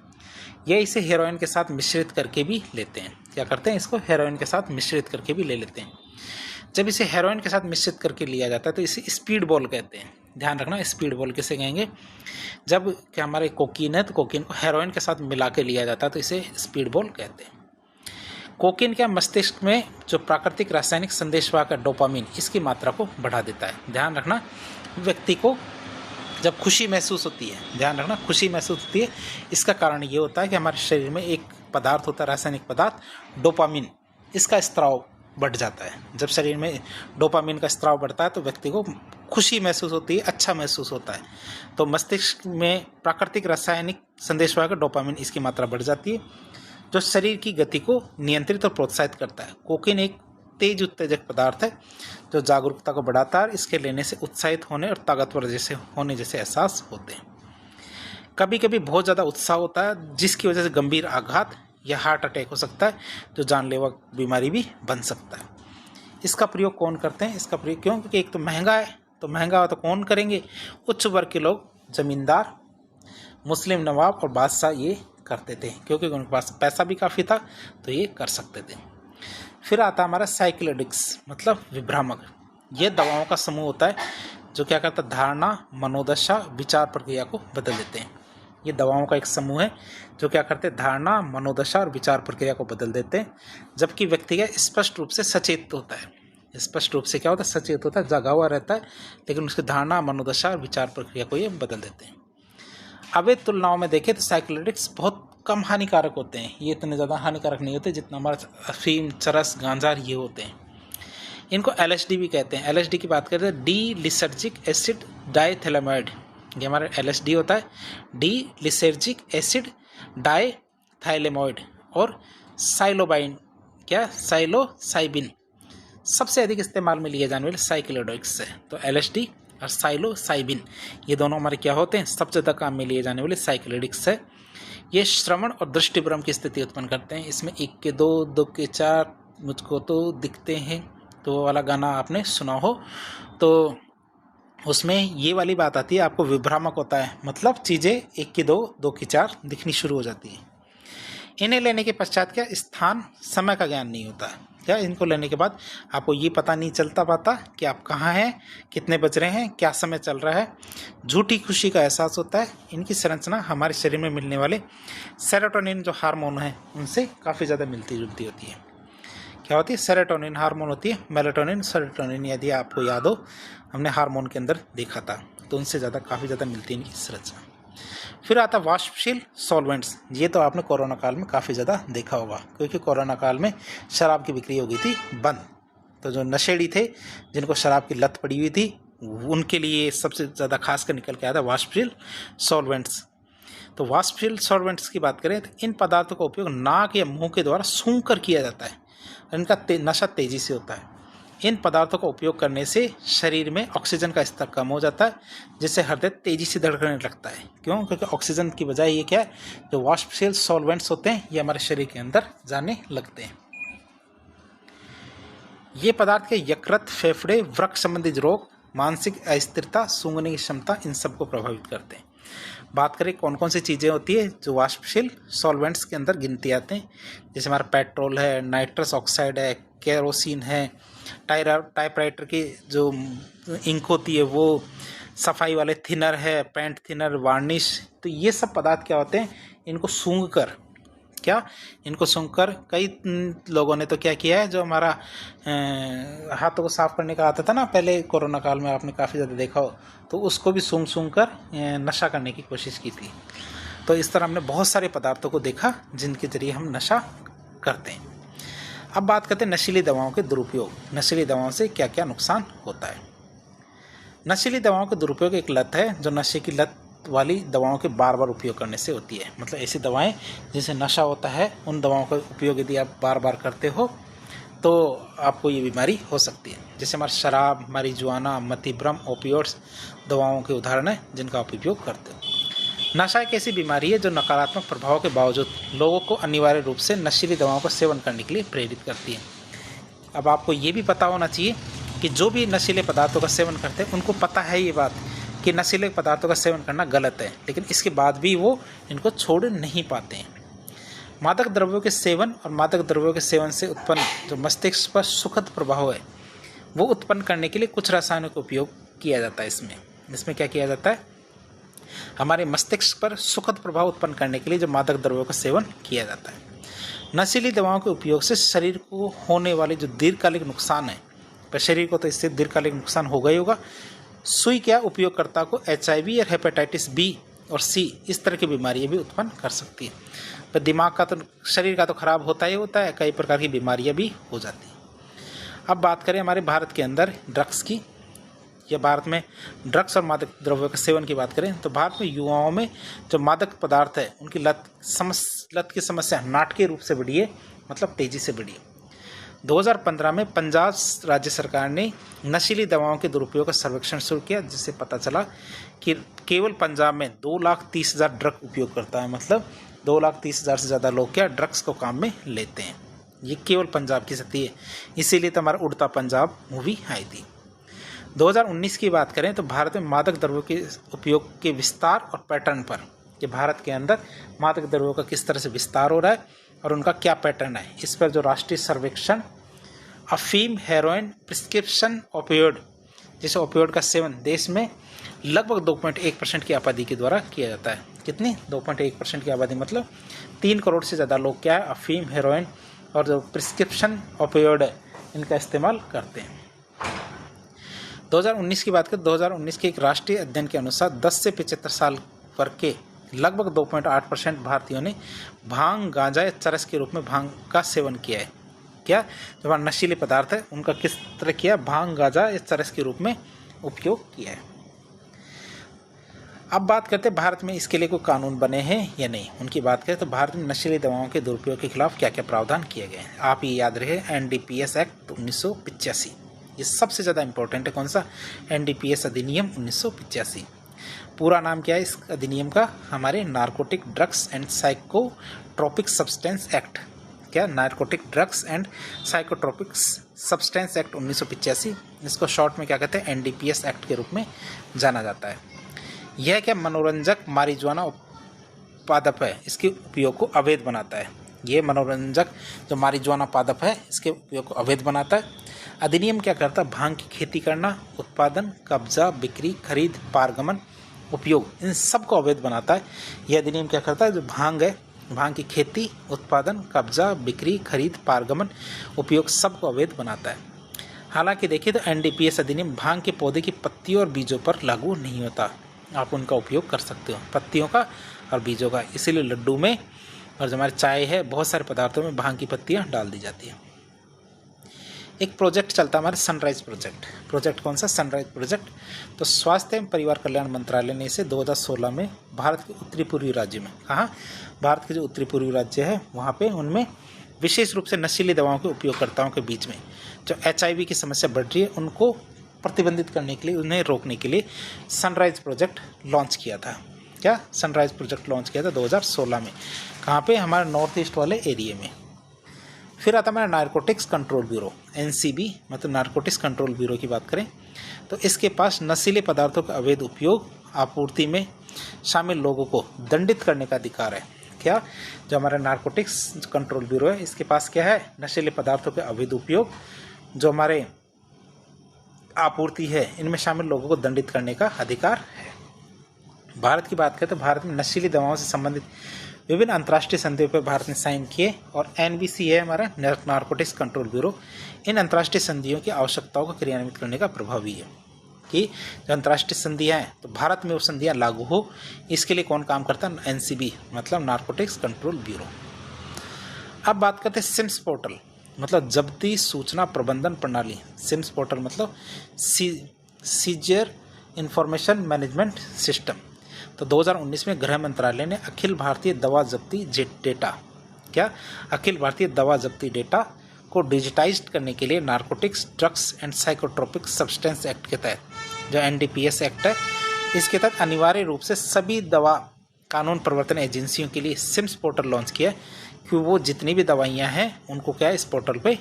यह इसे हेरोइन के साथ मिश्रित करके भी लेते हैं। क्या करते हैं? इसको हेरोइन के साथ मिश्रित करके भी ले लेते हैं। जब इसे हेरोइन के साथ मिश्रित करके लिया जाता है तो इसे स्पीड बॉल कहते हैं। ध्यान रखना, स्पीड बॉल किसे कहेंगे? जब क्या हमारे कोकीन है तो कोकीन को हेरोइन के साथ मिला के लिया जाता है तो इसे स्पीड बॉल कहते हैं। कोकीन क्या मस्तिष्क में जो प्राकृतिक रासायनिक संदेशवाहक है डोपामिन, इसकी मात्रा को बढ़ा देता है। ध्यान रखना, व्यक्ति को जब खुशी महसूस होती है, ध्यान रखना खुशी महसूस होती है, इसका कारण ये होता है कि हमारे शरीर में एक पदार्थ होता है, रासायनिक पदार्थ डोपामिन, इसका स्त्राव बढ़ जाता है। जब शरीर में डोपामिन का स्त्राव बढ़ता है तो व्यक्ति को खुशी महसूस होती है, अच्छा महसूस होता है। तो मस्तिष्क में प्राकृतिक रासायनिक संदेशवाहक डोपामिन, इसकी मात्रा बढ़ जाती है, जो शरीर की गति को नियंत्रित और प्रोत्साहित करता है। कोकीन एक तेज उत्तेजक पदार्थ है जो जागरूकता को बढ़ाता है। इसके लेने से उत्साहित होने और ताकतवर जैसे होने जैसे एहसास होते हैं। कभी कभी बहुत ज़्यादा उत्साह होता है, जिसकी वजह से गंभीर आघात या हार्ट अटैक हो सकता है, जो जानलेवा बीमारी भी बन सकता है। इसका प्रयोग कौन करते हैं? इसका प्रयोग क्यों? क्योंकि एक तो महंगा है, तो महंगा हो तो कौन करेंगे? उच्च वर्ग के लोग, जमींदार, मुस्लिम नवाब और बादशाह ये करते थे, क्योंकि उनके पास पैसा भी काफ़ी था तो ये कर सकते थे। फिर आता हमारा साइक्लोडिक्स, मतलब विभ्रामक। ये दवाओं का समूह होता है जो क्या करता है? धारणा, मनोदशा, विचार प्रक्रिया को बदल देते हैं। ये दवाओं का एक समूह है जो क्या करते हैं? धारणा, मनोदशा और विचार प्रक्रिया को बदल देते हैं, जबकि व्यक्ति का स्पष्ट रूप से सचेत होता है। स्पष्ट रूप से क्या होता है? सचेत होता है, जगा हुआ रहता है, लेकिन उसकी धारणा, मनोदशा और विचार प्रक्रिया को ये बदल देते हैं। अवैध तुलनाओं में देखें तो साइक्लोडिक्स बहुत कम हानिकारक होते हैं। ये इतने ज़्यादा हानिकारक नहीं होते जितना हमारा अफीम, चरस, गांजा ये होते हैं। इनको LSD भी कहते हैं। LSD की बात करें तो डी लिसर्जिक एसिड डाइथैलेमाइड, ये हमारा LSD होता है। डी लिसर्जिक एसिड डाइथैलेमाइड और साइलोबाइन, क्या? साइलोसाइबिन सबसे अधिक इस्तेमाल में लिए जाने वाले साइक्लोडिक्स है। तो LSD और साइलोसाइबिन ये दोनों हमारे क्या होते हैं? सबसे ज़्यादा काम में लिए जाने वाले साइक्लोडिक्स है। ये श्रवण और दृष्टिभ्रम की स्थिति उत्पन्न करते हैं। इसमें 1 के 2, 2 के 4 मुझको तो दिखते हैं, तो वो वाला गाना आपने सुना हो, तो उसमें ये वाली बात आती है, आपको विभ्रामक होता है, मतलब चीज़ें 1 की 2, 2 की 4 दिखनी शुरू हो जाती है। इन्हें लेने के पश्चात क्या? स्थान, समय का ज्ञान नहीं होता। क्या? इनको लेने के बाद आपको ये पता नहीं चलता पाता कि आप कहाँ हैं, कितने बज रहे हैं, क्या समय चल रहा है। झूठी खुशी का एहसास होता है। इनकी संरचना हमारे शरीर में मिलने वाले सेरोटोनिन जो हार्मोन है उनसे काफ़ी ज़्यादा मिलती जुलती होती है। क्या होती है? सेरोटोनिन हार्मोन होती है। मेलाटोनिन, सेरोटोनिन यदि आपको याद हो, हमने हार्मोन के अंदर देखा था, तो उनसे ज़्यादा काफ़ी ज़्यादा मिलती है इनकी संरचना। फिर आता वाष्पशील सॉल्वेंट्स। ये तो आपने कोरोना काल में काफ़ी ज़्यादा देखा होगा, क्योंकि कोरोना काल में शराब की बिक्री हो गई थी बंद। तो जो नशेड़ी थे, जिनको शराब की लत पड़ी हुई थी, उनके लिए सबसे ज़्यादा खास कर निकल के आया था वाष्पशील सॉल्वेंट्स। तो वाष्पशील सॉल्वेंट्स की बात करें तो इन पदार्थों का उपयोग नाक या मुंह के द्वारा सूंघ कर किया जाता है। इनका नशा तेजी से होता है। इन पदार्थों का उपयोग करने से शरीर में ऑक्सीजन का स्तर कम हो जाता है, जिससे हृदय तेजी से धड़कने लगता है। क्यों? क्योंकि ऑक्सीजन की बजाय ये क्या है, जो वाष्पशील सॉल्वेंट्स होते हैं ये हमारे शरीर के अंदर जाने लगते हैं। ये पदार्थ के यकृत, फेफड़े, वृक्क संबंधित रोग, मानसिक अस्थिरता, सूंघने की क्षमता, इन सबको प्रभावित करते हैं। बात करें कौन कौन सी चीज़ें होती है जो वाष्पशील सॉल्वेंट्स के अंदर गिनती आते हैं, जैसे हमारा पेट्रोल है, नाइट्रस ऑक्साइड है, केरोसिन है, टाइपराइटर की जो इंक होती है वो, सफाई वाले थिनर है, पेंट थिनर, वार्निश। तो ये सब पदार्थ क्या होते हैं, इनको सूंघकर कई लोगों ने तो क्या किया है, जो हमारा हाथों को साफ करने का आता था ना पहले कोरोना काल में, आपने काफ़ी ज़्यादा देखा हो, तो उसको भी सूंघ कर नशा करने की कोशिश की थी। तो इस तरह हमने बहुत सारे पदार्थों को देखा जिनके जरिए हम नशा करते हैं। अब बात करते हैं नशीली दवाओं के दुरुपयोग। नशीली दवाओं से क्या क्या नुकसान होता है। नशीली दवाओं के दुरुपयोग एक लत है, जो नशे की लत वाली दवाओं के बार बार उपयोग करने से होती है। मतलब ऐसी दवाएं जिनसे नशा होता है, उन दवाओं का उपयोग यदि आप बार बार करते हो तो आपको ये बीमारी हो सकती है। जैसे हमारा शराब, मारिजुआना, मतिभ्रम, ओपियोइड्स दवाओं के उदाहरण हैं जिनका आप उपयोग करते हो। नशा एक ऐसी बीमारी है जो नकारात्मक प्रभाव के बावजूद लोगों को अनिवार्य रूप से नशीली दवाओं का सेवन करने के लिए प्रेरित करती है। अब आपको ये भी पता होना चाहिए कि जो भी नशीले पदार्थों का सेवन करते हैं उनको पता है ये बात कि नशीले पदार्थों का सेवन करना गलत है, लेकिन इसके बाद भी वो इनको छोड़ नहीं पाते हैं। मादक द्रव्यों के सेवन और मादक द्रव्यों के सेवन से उत्पन्न जो मस्तिष्क पर सुखद प्रभाव है वो उत्पन्न करने के लिए कुछ रसायनों का उपयोग किया जाता है। इसमें क्या किया जाता है, हमारे मस्तिष्क पर सुखद प्रभाव उत्पन्न करने के लिए जो मादक द्रव्यों का सेवन किया जाता है। नशीली दवाओं के उपयोग से शरीर को होने वाले जो दीर्घकालिक नुकसान है, पर शरीर को तो इससे दीर्घकालिक नुकसान होगा ही होगा। सुई क्या उपयोगकर्ता को HIV और हेपेटाइटिस B और C इस तरह की बीमारियां भी उत्पन्न कर सकती है। पर दिमाग का तो, शरीर का तो खराब होता ही होता है, कई प्रकार की बीमारियां भी हो जाती हैं। अब बात करें हमारे भारत के अंदर ड्रग्स की, या भारत में ड्रग्स और मादक द्रव्यों के सेवन की बात करें तो भारत में युवाओं में जो मादक पदार्थ है उनकी लत की समस्या नाटकीय रूप से बढ़ी है, मतलब तेजी से बढ़ी है। 2015 में पंजाब राज्य सरकार ने नशीली दवाओं के दुरुपयोग का सर्वेक्षण शुरू किया, जिससे पता चला कि केवल पंजाब में 2,30,000 ड्रग उपयोगकर्ता है। मतलब 2,30,000 से ज़्यादा लोग क्या ड्रग्स को काम में लेते हैं। ये केवल पंजाब की स्थिति है, इसीलिए तो हमारा उड़ता पंजाब मूवी आई थी। 2019 की बात करें तो भारत में मादक द्रव्यों के उपयोग के विस्तार और पैटर्न पर, कि भारत के अंदर मादक द्रव्यों का किस तरह से विस्तार हो रहा है और उनका क्या पैटर्न है, इस पर जो राष्ट्रीय सर्वेक्षण अफीम, हेरोइन, प्रिस्क्रिप्शन ओपियोइड, जैसे ओपियोइड का सेवन देश में लगभग 2.1% की आबादी के द्वारा किया जाता है। कितनी? 2.1% की आबादी, मतलब 3 करोड़ से ज़्यादा लोग क्या है, अफीम, हेरोइन और जो प्रिस्क्रिप्शन ओपियोइड है इनका इस्तेमाल करते हैं। 2019 की बात करें, 2019 के एक राष्ट्रीय अध्ययन के अनुसार 10 से 75 साल वर्ग के लगभग 2.8% भारतीयों ने भांग, गांजा या चरस के रूप में भांग का सेवन किया है। क्या? जो हमारा नशीले पदार्थ है उनका किस तरह किया, भांग, गांजा या चरस के रूप में उपयोग किया है। अब बात करते हैं भारत में इसके लिए कोई कानून बने हैं या नहीं। उनकी बात करें तो भारत में नशीली दवाओं के दुरुपयोग के खिलाफ क्या क्या प्रावधान किए गए हैं। आप ये याद रहे, NDPS एक्ट 1985, ये सबसे ज़्यादा इंपॉर्टेंट है। कौन सा? NDPS अधिनियम 1985। पूरा नाम क्या है इस अधिनियम का? हमारे narcotic drugs and psychotropic substance act. क्या? Narcotic drugs and psychotropic substance act 1985। इसको शॉर्ट में क्या कहते हैं? NDPS एक्ट के रूप में जाना जाता है। यह क्या मनोरंजक मारिजुआना पादप है, इसके उपयोग को अवैध बनाता है। ये मनोरंजक जो मारिजुआना पादप है इसके उपयोग को अवैध बनाता है। अधिनियम क्या करता है? भांग की खेती करना, उत्पादन, कब्जा, बिक्री, खरीद, पारगमन, उपयोग, इन सब को अवैध बनाता है। यह अधिनियम क्या करता है? जो भांग है, भांग की खेती, उत्पादन, कब्जा, बिक्री, खरीद, पारगमन, उपयोग, सब को अवैध बनाता है। हालांकि देखिए तो NDPS अधिनियम भांग के पौधे की पत्तियों और बीजों पर लागू नहीं होता। आप उनका उपयोग कर सकते हो, पत्तियों का और बीजों का। इसीलिए लड्डू में और जो हमारी चाय है, बहुत सारे पदार्थों में भांग की पत्तियां डाल दी जाती हैं। एक प्रोजेक्ट चलता है हमारे सनराइज प्रोजेक्ट कौन सा? Sunrise project. तो स्वास्थ्य एवं परिवार कल्याण मंत्रालय ने इसे 2016 में भारत के उत्तरी पूर्वी राज्य में, कहाँ? भारत के जो उत्तरी पूर्वी राज्य है वहाँ पे उनमें विशेष रूप से नशीली दवाओं के उपयोगकर्ताओं के बीच में जो HIV की समस्या बढ़ रही है उनको प्रतिबंधित करने के लिए, उन्हें रोकने के लिए सनराइज प्रोजेक्ट लॉन्च किया था। क्या? सनराइज प्रोजेक्ट लॉन्च किया था 2016 में। कहाँ पे? हमारे नॉर्थ ईस्ट वाले एरिया में। फिर आता हमारा नारकोटिक्स कंट्रोल ब्यूरो, NCB, मतलब नारकोटिक्स कंट्रोल ब्यूरो की बात करें तो इसके पास नशीले पदार्थों का अवैध उपयोग, आपूर्ति में शामिल लोगों को दंडित करने का अधिकार है। क्या? जो हमारा नारकोटिक्स कंट्रोल ब्यूरो है इसके पास क्या है? नशीले पदार्थों के अवैध उपयोग, जो हमारे आपूर्ति है, इनमें शामिल लोगों को दंडित करने का अधिकार है। भारत की बात करें तो भारत में नशीली दवाओं से संबंधित विभिन्न अंतर्राष्ट्रीय संधियों पर भारत ने साइन किए और NBC है हमारा नारकोटिक्स कंट्रोल ब्यूरो। इन अंतर्राष्ट्रीय संधियों की आवश्यकताओं को क्रियान्वित करने का प्रभावी है कि जो अंतर्राष्ट्रीय संधियाँ हैं तो भारत में वो संधियाँ लागू हो, इसके लिए कौन काम करता है? NCB, मतलब नारकोटिक्स कंट्रोल ब्यूरो। अब बात करते हैं सिम्स पोर्टल, मतलब जब्ती सूचना प्रबंधन प्रणाली। सिम्स पोर्टल मतलब सीजर इंफॉर्मेशन मैनेजमेंट सिस्टम। तो 2019 में गृह मंत्रालय ने अखिल भारतीय दवा जब्ती डेटा, क्या? अखिल भारतीय दवा जब्ती डेटा को डिजिटाइज्ड करने के लिए narcotics, drugs and psychotropic substance act के तहत, जो NDPS एक्ट है, इसके तहत अनिवार्य रूप से सभी दवा कानून प्रवर्तन एजेंसियों के लिए सिम्स पोर्टल लॉन्च किया कि वो जितनी भी दवाइयाँ हैं उनको क्या इस पोर्टल पे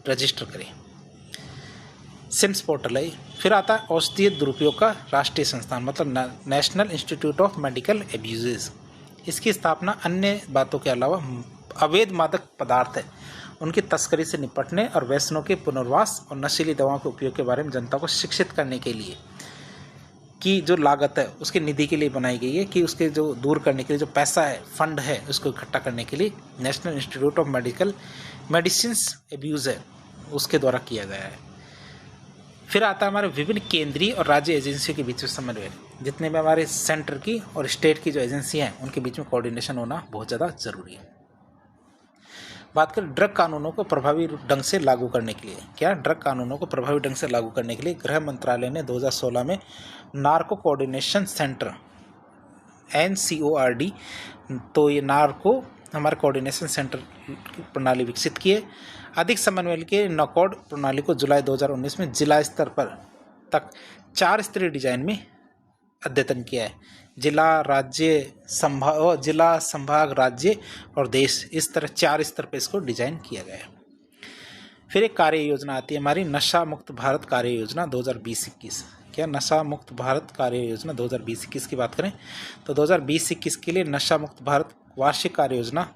रजिस्टर करें। सिम्स पोर्टल है। फिर आता है औषधीय दुरुपयोग का राष्ट्रीय संस्थान, मतलब national institute of medical abuses. इसकी स्थापना अन्य बातों के अलावा अवैध मादक पदार्थ है उनकी तस्करी से निपटने और व्यसनों के पुनर्वास और नशीली दवाओं के उपयोग के बारे में जनता को शिक्षित करने के लिए की जो लागत है उसकी निधि के लिए बनाई गई है कि उसके जो दूर करने के लिए जो पैसा है, फंड है, उसको इकट्ठा करने के लिए national institute of medicine abuse है उसके द्वारा किया गया है। फिर आता है हमारे विभिन्न केंद्रीय और राज्य एजेंसियों के बीच में समन्वय। जितने भी हमारे सेंटर की और स्टेट की जो एजेंसी हैं उनके बीच में कोऑर्डिनेशन होना बहुत ज़्यादा ज़रूरी है। बात करें ड्रग कानूनों को प्रभावी ढंग से लागू करने के लिए, क्या? ड्रग कानूनों को प्रभावी ढंग से लागू करने के लिए गृह मंत्रालय ने 2016 में नार्को कोऑर्डिनेशन सेंटर NCORD, तो ये नार्को हमारे कोऑर्डिनेशन सेंटर की प्रणाली विकसित किए। अधिक समन्वय के नॉकआउट प्रणाली को जुलाई 2019 में जिला स्तर पर तक 4 स्तरीय डिजाइन में अद्यतन किया है। जिला, राज्य, जिला, संभाग, राज्य और देश, इस तरह 4 स्तर पर इसको डिजाइन किया गया है। फिर एक कार्य योजना आती है हमारी नशा मुक्त भारत कार्य योजना 2020-21। क्या? नशा मुक्त भारत कार्य योजना 2020-21 की बात करें तो 2020-21 के लिए नशा मुक्त भारत वार्षिक कार्य योजना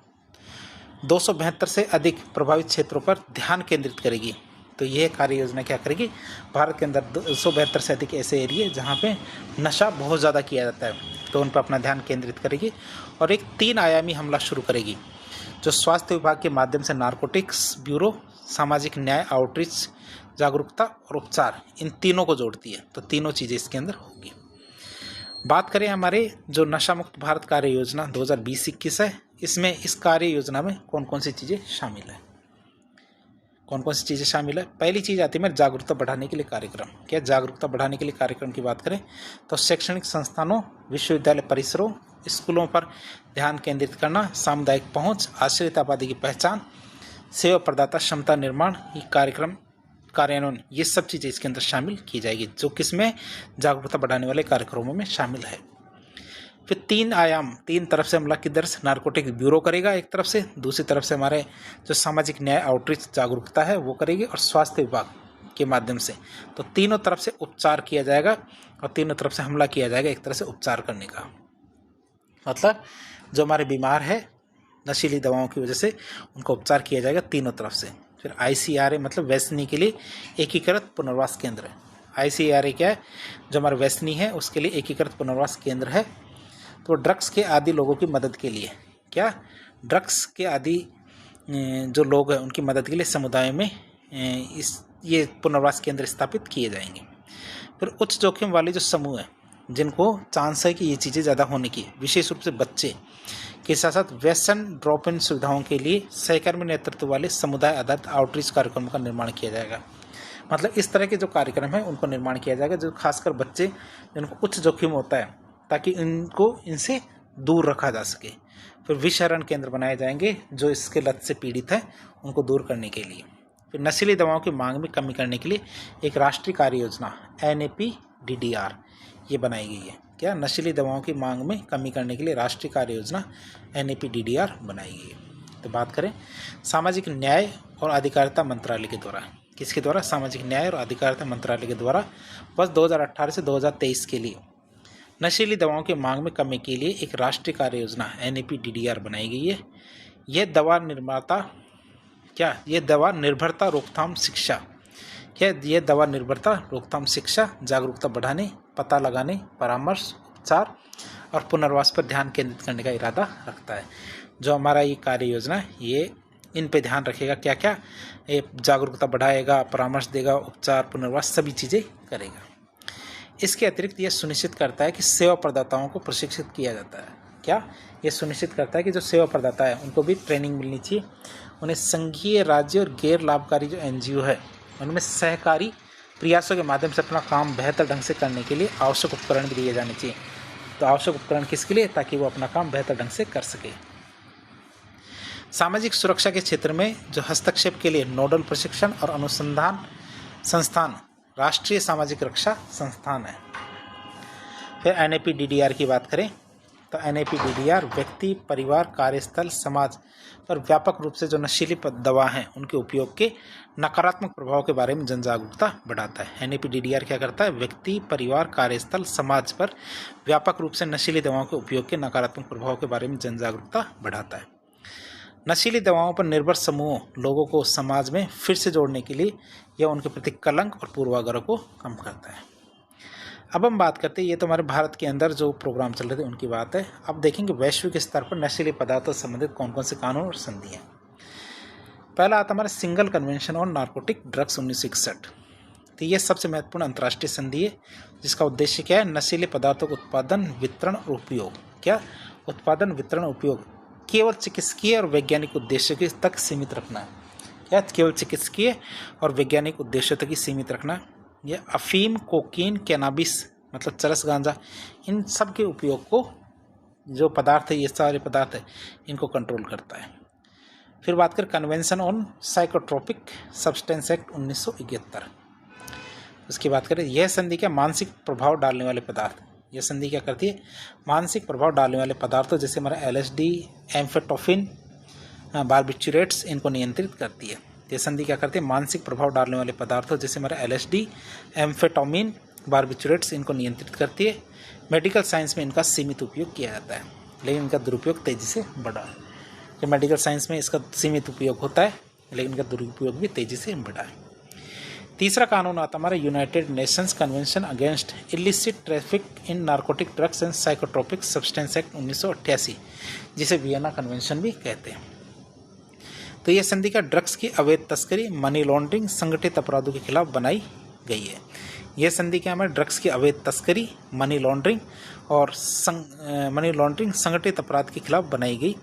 272 से अधिक प्रभावित क्षेत्रों पर ध्यान केंद्रित करेगी। तो यह कार्य योजना क्या करेगी? भारत के अंदर 272 से अधिक ऐसे एरिया जहाँ पे नशा बहुत ज़्यादा किया जाता है तो उन पर अपना ध्यान केंद्रित करेगी और एक 3 आयामी हमला शुरू करेगी जो स्वास्थ्य विभाग के माध्यम से नारकोटिक्स ब्यूरो, सामाजिक न्याय, आउटरीच, जागरूकता और उपचार, इन तीनों को जोड़ती है। तो तीनों चीज़ें इसके अंदर होगी। बात करें हमारे जो नशा मुक्त भारत कार्य योजना 2020-21 है, इसमें इस कार्य योजना में कौन कौन सी चीज़ें शामिल है? कौन कौन सी चीज़ें शामिल है? पहली चीज़ आती है मेरे जागरूकता बढ़ाने के लिए कार्यक्रम। क्या? जागरूकता बढ़ाने के लिए कार्यक्रम की बात करें तो शैक्षणिक संस्थानों, विश्वविद्यालय परिसरों, स्कूलों पर ध्यान केंद्रित करना, सामुदायिक पहुंच, आश्रित आबादी की पहचान, सेवा प्रदाता क्षमता निर्माण, ये कार्यक्रम कार्यान्वयन, ये सब चीज़ें इसके अंदर शामिल की जाएगी जो किसमें? जागरूकता बढ़ाने वाले कार्यक्रमों में शामिल है। फिर 3 आयाम, 3 तरफ से हमला किधर से? नारकोटिक ब्यूरो करेगा एक तरफ से, दूसरी तरफ से हमारे जो सामाजिक न्याय, आउटरीच, जागरूकता है वो करेगी और स्वास्थ्य विभाग के माध्यम से। तो तीनों तरफ से उपचार किया जाएगा और तीनों तरफ से हमला किया जाएगा एक तरह से उपचार करने का। मतलब जो हमारे बीमार है नशीली दवाओं की वजह से उनका उपचार किया जाएगा तीनों तरफ से। फिर ICRA मतलब व्यसनी के लिए एकीकृत पुनर्वास केंद्र है। ICRA क्या है? जो हमारे व्यसनी है उसके लिए एकीकृत पुनर्वास केंद्र है। तो ड्रग्स के आदी लोगों की मदद के लिए, क्या? ड्रग्स के आदी जो लोग हैं उनकी मदद के लिए समुदाय में ये पुनर्वास केंद्र स्थापित किए जाएंगे। फिर उच्च जोखिम वाले जो समूह हैं जिनको चांस है कि ये चीज़ें ज़्यादा होने की, विशेष रूप से बच्चे, के साथ साथ व्यसन ड्रॉप इन सुविधाओं के लिए सहकर्मी नेतृत्व वाले समुदाय आधारित आउटरीच कार्यक्रमों का निर्माण किया जाएगा। मतलब इस तरह के जो कार्यक्रम है उनको निर्माण किया जाएगा जो खासकर बच्चे जिनको उच्च जोखिम होता है, ताकि इनसे दूर रखा जा सके। फिर विषहरण केंद्र बनाए जाएंगे जो इसके लत से पीड़ित हैं उनको दूर करने के लिए। फिर नशीली दवाओं की मांग में कमी करने के लिए एक राष्ट्रीय कार्य योजना NAPDDR ये बनाई गई है। क्या नशीली दवाओं की मांग में कमी करने के लिए राष्ट्रीय कार्य योजना NAPDDR बनाई गई है। तो बात करें सामाजिक न्याय और अधिकारिता मंत्रालय के द्वारा, किसके द्वारा? सामाजिक न्याय और अधिकारिता मंत्रालय के द्वारा वर्ष 2018 से 2023 के लिए नशीली दवाओं की मांग में कमी के लिए एक राष्ट्रीय कार्य योजना NAPDDR बनाई गई है। यह दवा निर्भरता रोकथाम शिक्षा, जागरूकता बढ़ाने, पता लगाने, परामर्श, उपचार और पुनर्वास पर ध्यान केंद्रित करने का इरादा रखता है। जो हमारा ये कार्य योजना है ये इन पे ध्यान रखेगा, क्या क्या? ये जागरूकता बढ़ाएगा, परामर्श देगा, उपचार, पुनर्वास सभी चीज़ें करेगा। इसके अतिरिक्त यह सुनिश्चित करता है कि सेवा प्रदाताओं को प्रशिक्षित किया जाता है। क्या? ये सुनिश्चित करता है कि जो सेवा प्रदाता है उनको भी ट्रेनिंग मिलनी चाहिए, उन्हें संघीय, राज्य और गैर लाभकारी जो NGO है उनमें सहकारी प्रयासों के माध्यम से अपना काम बेहतर ढंग से करने के लिए आवश्यक उपकरण भी दिए जाने चाहिए। तो आवश्यक उपकरण किसके लिए? ताकि वो अपना काम बेहतर ढंग से कर सके। सामाजिक सुरक्षा के क्षेत्र में जो हस्तक्षेप के लिए नोडल प्रशिक्षण और अनुसंधान संस्थान राष्ट्रीय सामाजिक रक्षा संस्थान है। फिर NAPDDR की बात करें तो NAPDDR व्यक्ति, परिवार, कार्यस्थल, समाज पर व्यापक रूप से जो नशीली दवा हैं उनके उपयोग के नकारात्मक प्रभाव के बारे में जन जागरूकता बढ़ाता है। NAPDDR क्या करता है? व्यक्ति, परिवार, कार्यस्थल, समाज पर व्यापक रूप से नशीली दवाओं के उपयोग के नकारात्मक प्रभाव के बारे में जन जागरूकता बढ़ाता है। नशीली दवाओं पर निर्भर समूहों लोगों को समाज में फिर से जोड़ने के लिए यह उनके प्रति कलंक और पूर्वाग्रह को कम करता है। अब हम बात करते हैं, ये तो हमारे भारत के अंदर जो प्रोग्राम चल रहे थे उनकी बात है। अब देखेंगे वैश्विक स्तर पर नशीले पदार्थों से संबंधित कौन कौन से कानून और संधियाँ। पहला आता हमारा single convention on narcotic drugs 1961। तो ये सबसे महत्वपूर्ण अंतर्राष्ट्रीय संधि है जिसका उद्देश्य क्या है? नशीले पदार्थों का उत्पादन, वितरण और उपयोग। क्या? उत्पादन, वितरण, उपयोग केवल चिकित्सकीय और वैज्ञानिक उद्देश्यों के तक सीमित रखना है। क्या? केवल चिकित्सकीय और वैज्ञानिक उद्देश्यों तक ही सीमित रखना। यह अफीम, कोकीन, कैनाबिस मतलब चरस, गांजा, इन सब के उपयोग को जो पदार्थ है, ये सारे पदार्थ है, इनको कंट्रोल करता है। फिर बात करें convention on psychotropic substance act 1971। उसकी बात करें, यह संधि क्या? मानसिक प्रभाव डालने वाले पदार्थ। यह संधि क्या करती है? मानसिक प्रभाव डालने वाले पदार्थों जैसे हमारा LSD, एम्फेटामिन, बार्बिचुरेट्स इनको नियंत्रित करती है। ये संधि क्या करती है? मानसिक प्रभाव डालने वाले पदार्थों जैसे हमारा LSD, एम्फेटामिन, बार्बिचुरेट्स इनको नियंत्रित करती है। मेडिकल साइंस में इनका सीमित उपयोग किया जाता है, लेकिन इनका दुरुपयोग तेजी से बढ़ा है। कि मेडिकल साइंस में इसका सीमित उपयोग होता है लेकिन इनका दुरुपयोग भी तेजी से बढ़ा है। तीसरा कानून आता हमारा United Nations convention against illicit traffic in narcotic drugs and psychotropic substance act 1988, जिसे वियना कन्वेंशन भी कहते हैं। तो यह संधि का ड्रग्स की अवैध तस्करी, मनी लॉन्ड्रिंग, संगठित अपराधों के खिलाफ बनाई गई है। यह संधि क्या है? ड्रग्स की अवैध तस्करी, मनी लॉन्ड्रिंग और संगठित अपराध के खिलाफ बनाई गई।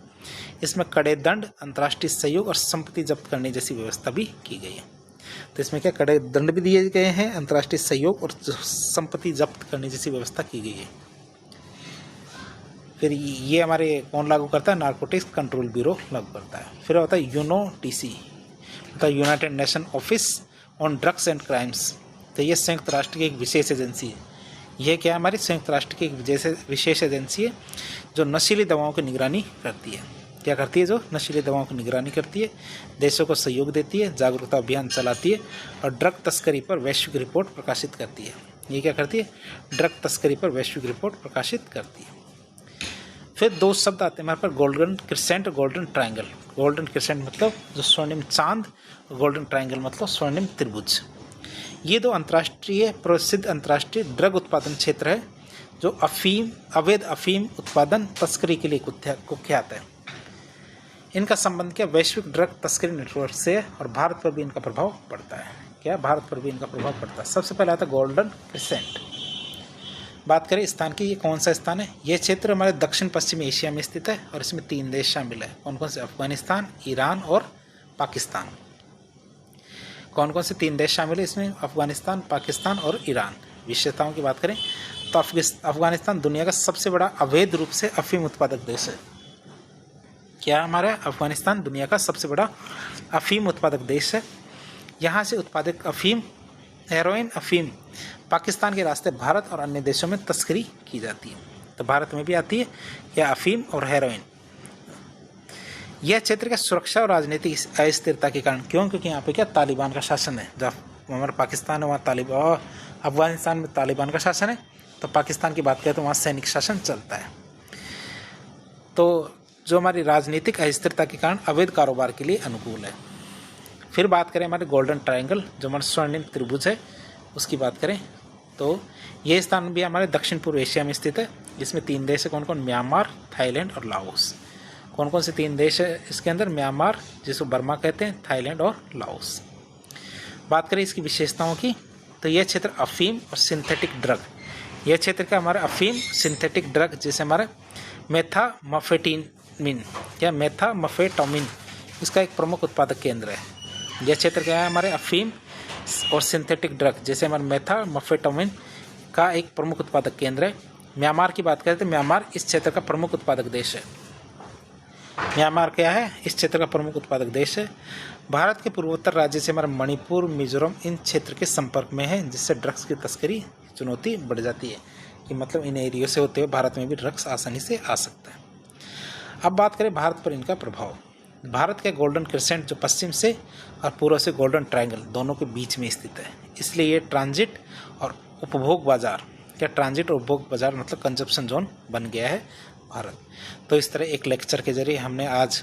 इसमें कड़े दंड, अंतर्राष्ट्रीय सहयोग और संपत्ति जब्त करने जैसी व्यवस्था भी की गई है। तो इसमें क्या कड़े दंड भी दिए गए हैं, अंतर्राष्ट्रीय सहयोग और संपत्ति जब्त करने जैसी व्यवस्था की गई है। फिर ये हमारे कौन लागू करता है? नार्कोटिक्स कंट्रोल ब्यूरो लागू करता है। फिर होता है UNODC, होता है United nation office on drugs and crimes. तो ये संयुक्त राष्ट्र की एक विशेष एजेंसी है। यह क्या है? हमारी संयुक्त राष्ट्र की एक विशेष एजेंसी है जो नशीली दवाओं की निगरानी करती है। क्या करती है? जो नशीली दवाओं की निगरानी करती है, देशों को सहयोग देती है, जागरूकता अभियान चलाती है और ड्रग तस्करी पर वैश्विक रिपोर्ट प्रकाशित करती है। ये क्या करती है? ड्रग तस्करी पर वैश्विक रिपोर्ट प्रकाशित करती है। फिर दो शब्द आते हैं हमारे पर, गोल्डन क्रिसेंट और गोल्डन ट्रायंगल। गोल्डन क्रिसेंट मतलब जो स्वर्णिम चांद, और गोल्डन ट्रायंगल मतलब स्वर्णिम त्रिभुज। ये दो प्रसिद्ध अंतर्राष्ट्रीय ड्रग उत्पादन क्षेत्र है जो अवैध अफीम उत्पादन तस्करी के लिए कुख्यात है। इनका संबंध क्या? वैश्विक ड्रग तस्करी नेटवर्क से है और भारत पर भी इनका प्रभाव पड़ता है। क्या? भारत पर भी इनका प्रभाव पड़ता है। सबसे पहले आता है गोल्डन क्रिसेंट। बात करें स्थान की, ये कौन सा स्थान है? ये क्षेत्र हमारे दक्षिण पश्चिमी एशिया में स्थित है और इसमें 3 देश शामिल है। कौन कौन से? अफगानिस्तान, ईरान और पाकिस्तान। कौन कौन से 3 देश शामिल है इसमें? अफगानिस्तान, पाकिस्तान और ईरान। विशेषताओं की बात करें तो अफगानिस्तान दुनिया का सबसे बड़ा अवैध रूप से अफीम उत्पादक देश है। क्या हमारा अफगानिस्तान दुनिया का सबसे बड़ा अफीम उत्पादक देश है। यहाँ से उत्पादित अफीम, हेरोइन अफीम पाकिस्तान के रास्ते भारत और अन्य देशों में तस्करी की जाती है। तो भारत में भी आती है यह अफीम और हेरोइन। यह क्षेत्र का सुरक्षा और राजनीतिक अस्थिरता के कारण, क्यों? क्योंकि यहाँ पे क्या तालिबान का शासन है। जब हमारा पाकिस्तान है वहाँ तालिबान, अफगानिस्तान में तालिबान का शासन है, तो पाकिस्तान की बात करें तो वहाँ सैनिक शासन चलता है। तो जो हमारी राजनीतिक अस्थिरता के कारण अवैध कारोबार के लिए अनुकूल है। फिर बात करें हमारे गोल्डन ट्रायंगल, जो हमारा स्वर्णिम त्रिभुज है, उसकी बात करें तो ये स्थान भी हमारे दक्षिण पूर्व एशिया में स्थित है। इसमें 3 देश है। कौन कौन? म्यांमार, थाईलैंड और लाओस। कौन कौन से 3 देश है इसके अंदर? म्यांमार, जिसको बर्मा कहते हैं, थाईलैंड और लाओस। बात करें इसकी विशेषताओं की तो यह क्षेत्र अफीम और सिंथेटिक ड्रग, यह क्षेत्र का हमारा अफीम, सिंथेटिक ड्रग जैसे हमारा मेथाम्फेटामिन या मेथाम्फेटामिन, इसका एक प्रमुख उत्पादक केंद्र है। यह क्षेत्र क्या है? हमारे अफीम और सिंथेटिक ड्रग जैसे हमारे मेथाम्फेटामिन का एक प्रमुख उत्पादक केंद्र है। म्यांमार की बात करें तो म्यांमार इस क्षेत्र का प्रमुख उत्पादक देश है। म्यांमार क्या है? इस क्षेत्र का प्रमुख उत्पादक देश है। भारत के पूर्वोत्तर राज्य से हमारा मणिपुर, मिजोरम इन क्षेत्र के संपर्क में है, जिससे ड्रग्स की तस्करी चुनौती बढ़ जाती है कि मतलब इन एरियो से होते हुए भारत में भी ड्रग्स आसानी से आ सकता है। अब बात करें भारत पर इनका प्रभाव। भारत के गोल्डन क्रिसेंट जो पश्चिम से और पूर्व से गोल्डन ट्रायंगल दोनों के बीच में स्थित है, इसलिए ये ट्रांजिट और उपभोग बाजार, क्या ट्रांजिट और उपभोग बाजार मतलब कंजप्शन जोन बन गया है भारत। तो इस तरह एक लेक्चर के जरिए हमने आज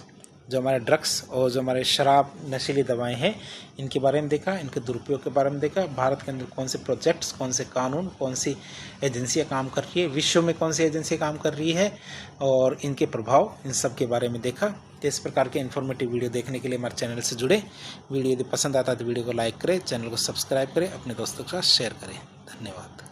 जो हमारे ड्रग्स और जो हमारे शराब, नशीली दवाएं हैं, इनके बारे में देखा, इनके दुरुपयोग के बारे में देखा, भारत के अंदर कौन से प्रोजेक्ट्स, कौन से कानून, कौन सी एजेंसियां काम कर रही है, विश्व में कौन सी एजेंसियां काम कर रही है और इनके प्रभाव, इन सब के बारे में देखा। तो इस प्रकार के इन्फॉर्मेटिव वीडियो देखने के लिए हमारे चैनल से जुड़े। वीडियो यदि पसंद आता है तो वीडियो को लाइक करें, चैनल को सब्सक्राइब करें, अपने दोस्तों के साथ शेयर करें। धन्यवाद।